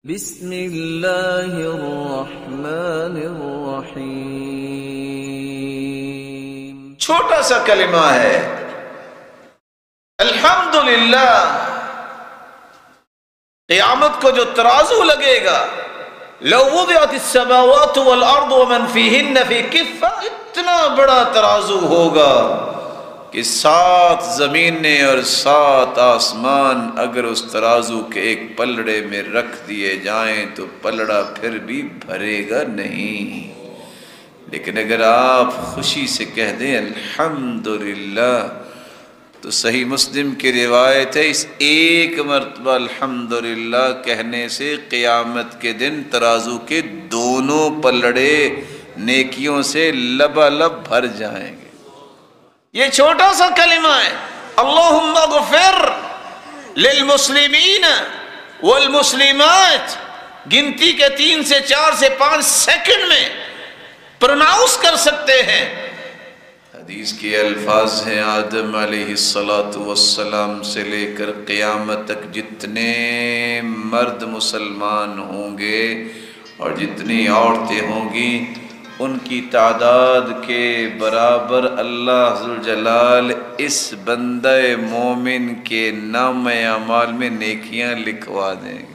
بسم اللہ الرحمن الرحیم۔ چھوٹا سا کلمہ ہے الحمدللہ۔ قیامت کو جو ترازو لگے گا، لو وضعت السماوات والارض ومن فیہن فی کفہ، اتنا بڑا ترازو ہوگا کہ 7 زمینیں اور 7 آسمان اگر اس ترازو کے ایک پلڑے میں رکھ دیے جائیں تو پلڑا پھر بھی بھرے گا نہیں۔ لیکن اگر آپ خوشی سے کہہ دیں الحمدللہ، تو صحیح مسلم کی روایت ہے، اس ایک مرتبہ الحمدللہ کہنے سے قیامت کے دن ترازو کے دونوں پلڑے نیکیوں سے لبالب بھر جائیں گے۔ یہ چھوٹا سا کلمہ ہے، اللہم اغفر للمسلمین والمسلمات، گنتی کے 3 سے 4 سے 5 سیکنڈ میں پروناؤنس کر سکتے ہیں۔ حدیث کے الفاظ ہیں، آدم علیہ السلام سے لے کر قیامت تک جتنے مرد مسلمان ہوں گے اور جتنی عورتیں ہوں گی، ان کی تعداد کے برابر اللہ ذوالجلال اس بندہ مومن کے نام اعمال میں نیکیاں لکھوا دیں گے۔